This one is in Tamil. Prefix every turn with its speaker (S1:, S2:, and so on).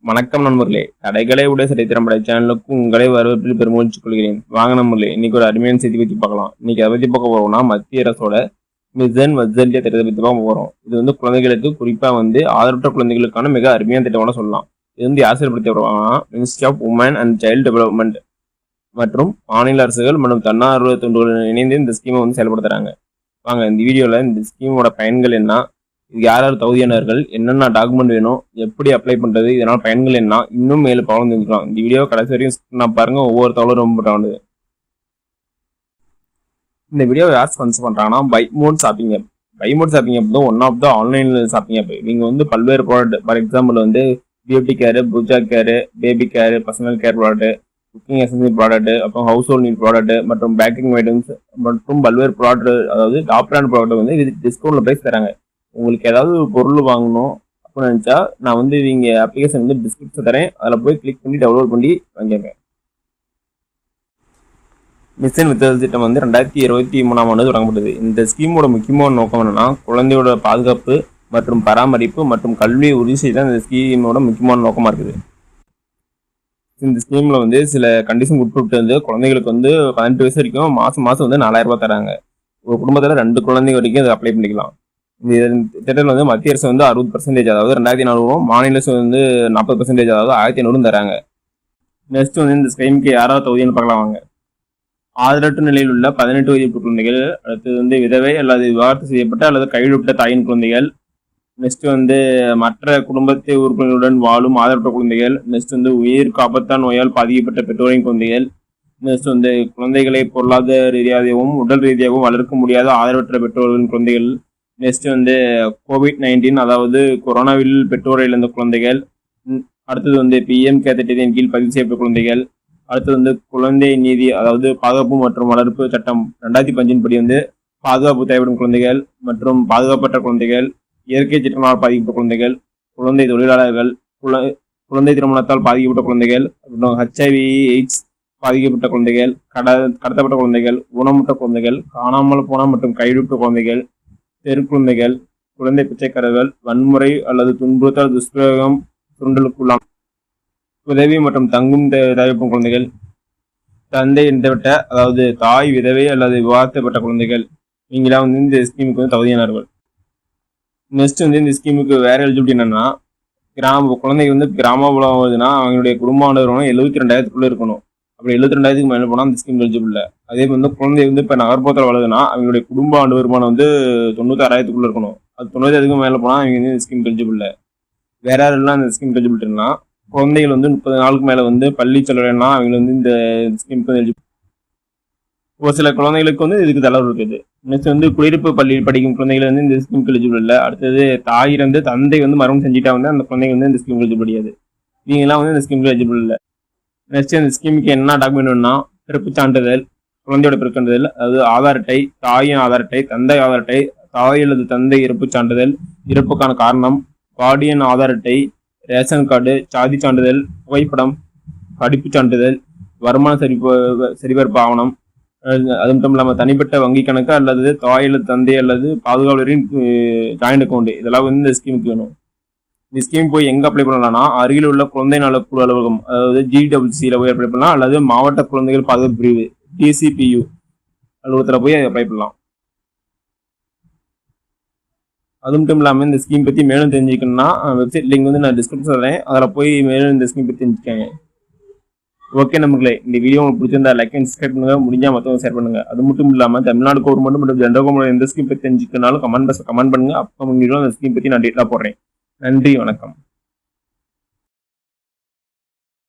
S1: வணக்கம் நண்பர்களே, தடைகளை உடைய சரித்திரம் படை சேனலுக்கு உங்களை வரவேற்பில் பெருமகிழ்ச்சி கொள்கிறேன். வாங்க நண்பர்களே, இன்னைக்கு ஒரு அருமையான செய்தி பற்றி பார்க்கலாம். இன்னைக்கு அதை பற்றி பார்க்க போறோம்னா மத்திய அரசோட மிஷன் வாத்சல்யா திட்டத்தை பற்றி பார்க்க போறோம். இது குழந்தைகளுக்கு குறிப்பா ஆதரவற்ற குழந்தைகளுக்கான மிக அருமையான திட்டமான சொல்லலாம். இது யார் செயல்படுத்தி வருவாங்கன்னா Ministry of Women and Child Development மற்றும் மாநில அரசுகள் மற்றும் தன்னார்வ தொண்டுகளுடன் இணைந்து இந்த ஸ்கீமை செயல்படுத்துறாங்க. வாங்க இந்த வீடியோல இந்த ஸ்கீமோட பயன்கள் என்ன, இது யார் யார் தகுதியானவர்கள், என்னென்ன டாக்குமெண்ட் வேணும், எப்படி அப்ளை பண்றது, இதனால் பயன்கள் என்ன, இன்னும் மேலும் பலன் தெரிஞ்சுக்கலாம். இந்த வீடியோ கடைசி வரைக்கும் நான் பாருங்க, ஒவ்வொரு தகவலும் ரொம்ப இம்பார்ட்டன்ட். இந்த வீடியோ யார் ஸ்பான்சர் பண்றாங்கன்னா Bymode shopping app. Bymode shopping app தான் one of the online shopping app. நீங்க பல்வேறு product, for example beauty care, pooja care, baby care, personal care product, cooking essential product, அப்புறம் ஹவுஸ் ஹோல்ட் நீட் ப்ராடக்ட் மற்றும் பேக்கிங் ஐட்டம்ஸ் மற்றும் பல்வேறு ப்ராடக்ட், அதாவது டாப் பிராண்ட் ப்ராடக்ட் இது டிஸ்கவுண்ட்ல பிரைஸ் தராங்க. உங்களுக்கு ஏதாவது பொருள் வாங்கணும் அப்படின்னு நினைச்சா நான் இவங்க அப்ளிகேஷன் டிஸ்கிரிப்ஷன் தரேன், அதில் போய் கிளிக் பண்ணி டவுன்லோட் பண்ணி வாங்கிங்க. மிஷன் வித்தல் திட்டம் 2023 தொடங்கப்பட்டது. இந்த ஸ்கீமோட முக்கியமான நோக்கம் என்னன்னா குழந்தையோட பாதுகாப்பு மற்றும் பராமரிப்பு மற்றும் கல்வியை உறுதி செய்ய இந்த ஸ்கீமோட முக்கியமான நோக்கமா இருக்குது. இந்த ஸ்கீம்ல சில கண்டிஷன் உட்பட்டு குழந்தைகளுக்கு 18 வயசு வரைக்கும் மாசம் 4000 ரூபாய் தராங்க. ஒரு குடும்பத்துல 2 குழந்தைங்க வரைக்கும் அதை அப்ளை பண்ணிக்கலாம். இந்த திட்டத்தில் மத்திய அரசு 60%, அதாவது 2400, மாநில அரசு 40%, அதாவது 1500 தராங்க. நெக்ஸ்ட் இந்த ஸ்கீமுக்கு யாராவது தகுதின்னு பார்க்கலாம் வாங்க. ஆதரவற்ற நிலையில் உள்ள 18 வயது குழந்தைகள், அடுத்து விதவை அல்லது விவாகரத்து செய்யப்பட்ட அல்லது கைவிடப்பட்ட தாயின் குழந்தைகள், நெக்ஸ்ட் மற்ற குடும்பத்தை உறுப்பினர்களுடன் வாழும் ஆதரவற்ற குழந்தைகள், நெக்ஸ்ட் உயிர் காப்பத்தான் நோயால் பாதிக்கப்பட்ட பெற்றோரின் குழந்தைகள், நெக்ஸ்ட் குழந்தைகளை பொருளாதார ரீதியாகவும் உடல் ரீதியாகவும் வளர்க்க முடியாத ஆதரவற்ற பெற்றோர்களின் குழந்தைகள், நெக்ஸ்ட் COVID-19, அதாவது கொரோனாவில் பெற்றோரை இழந்த குழந்தைகள், அடுத்தது PM கேர் திட்டத்தின் கீழ் பதிவு செய்யப்பட்ட குழந்தைகள், அடுத்தது குழந்தை நீதி, அதாவது பாதுகாப்பு மற்றும் வளர்ப்பு சட்டம் 2005 படி பாதுகாப்பு தேவைப்படும் குழந்தைகள் மற்றும் பாதுகாப்பற்ற குழந்தைகள், இயற்கை சட்டங்களால் பாதிக்கப்பட்ட குழந்தைகள், குழந்தை தொழிலாளர்கள், குழந்தை திருமணத்தால் பாதிக்கப்பட்ட குழந்தைகள், அப்புறம் HIV எய்ட்ஸ் பாதிக்கப்பட்ட குழந்தைகள், கடத்தப்பட்ட குழந்தைகள், ஊனமுற்ற குழந்தைகள், காணாமல் போன மற்றும் கைவிடப்பட்ட குழந்தைகள், தெருக்குழந்தைகள், குழந்தை பிச்சைக்காரர்கள், வன்முறை அல்லது துன்புறுத்தல், துஷ்பிரயோகம், சுரண்டலுக்குள்ளான உதவி மற்றும் தங்கும் தேவைப்படும் குழந்தைகள், தந்தை இறந்துவிட்ட, அதாவது தாய் விதவை அல்லது விவாகரத்து குழந்தைகள், நீங்களாம் இந்த ஸ்கீமுக்கு தகுதியானவர்கள். நெக்ஸ்ட் இந்த ஸ்கீமுக்கு வேற எலிஜிபிலிட்டி என்னன்னா, குழந்தைங்க கிராமப்புறம் வருதுன்னா அவங்களுடைய குடும்ப ஆண்டு 72,000 இருக்கணும். அப்படி 72,000 மேல போனா அந்த ஸ்கீம் எலிஜிபிள் இல்லை. அதே குழந்தை இப்ப நகர்ப்புறத்தில் வளருதுன்னா அவங்களுடைய குடும்ப ஆண்டு வருமானம் 96,000 இருக்கணும். அது 90,000 மேல போனா அவங்க இந்த ஸ்கீம் எலிஜிபிள் இல்லை. வேற யாரெல்லாம் இந்த ஸ்கீம் எலிஜிபிலிட்டினா, குழந்தைகள் 30 நாளுக்கு மேல பள்ளி செலவுனா அவங்க இந்த ஸ்கீமுக்கு எலிஜிபிள். ஒரு சில குழந்தைகளுக்கு இதுக்கு தளர்வு இருக்குது. நெக்ஸ்ட் குடியிருப்பு பள்ளியில் படிக்கும் குழந்தைகள் இந்த ஸ்கீமுக்கு எலிஜிபிள் இல்லை. அடுத்தது தாய் தந்தை மரணம் செஞ்சுட்டா அந்த குழந்தைங்க இந்த ஸ்கீமுக்கு எலிஜிபிள் கிடையாது. நீங்களாம் இந்த ஸ்கீமுக்கு எலிஜிபிள் இல்லை. நெக்ஸ்ட் இந்த ஸ்கீமுக்கு என்ன டாக்குமெண்ட் வேணும்னா, பிறப்பு சான்றிதழ், குழந்தையோட பிறக்கின்றது, அதாவது ஆதார் அட்டை, தாயின் ஆதார் அட்டை, தந்தை ஆதார் அட்டை, தாய் அல்லது தந்தை இறப்பு சான்றிதழ், இறப்புக்கான காரணம், கார்டியன் ஆதார் அட்டை, ரேஷன் கார்டு, சாதி சான்றிதழ், புகைப்படம், படிப்பு சான்றிதழ், வருமான சரிபார்ப்பு ஆவணம், அது மட்டும் இல்லாமல் தனிப்பட்ட வங்கி கணக்கு அல்லது தாய் அல்லது தந்தை அல்லது பாதுகாவலரின் ஜாயிண்ட் அக்கௌண்ட், இதெல்லாம் இந்த ஸ்கீமுக்கு வேணும். இந்த ஸ்கீம் போய் எங்க அப்ளை பண்ணலாம்னா, அருகில் உள்ள குழந்தை நல குழு அலுவலகம், அதாவது GWC போய் அப்ளை பண்ணலாம், அல்லது மாவட்ட குழந்தைகள் பாதுகாப்பு பிரிவு DCPU அலுவலகத்தில் போய் அப்ளை பண்ணலாம். அது மட்டும் இல்லாமல் இந்த ஸ்கீம் பத்தி மேலும் தெரிஞ்சுக்கணும்னா வெப்சைட் லிங்க் நான் டிஸ்கிரிப்ஷன் தரேன், அதில் போய் மேலும் இந்த ஸ்கீம் பத்தி தெரிஞ்சுக்கங்க. ஓகே நண்பர்களே, இந்த வீடியோ உங்களுக்கு பிடிச்சிருந்தா லைக் அண்ட் சப்ஸ்கிரைப் பண்ணுங்க, முடிஞ்சா மற்றவங்க ஷேர் பண்ணுங்க. அது மட்டும் இல்லாமல் தமிழ்நாடு கவர்மெண்ட் மற்றும் ஜென்ரல் கவர்மெண்ட் எந்த ஸ்கீம் பத்தி தெரிஞ்சுக்கனாலும் கமெண்ட் பண்ணுங்க. அப்கமிங் வீடியோ அந்த ஸ்கீம் பத்தி நான் டீட்டெயிலாக போடுறேன். நன்றி, வணக்கம்.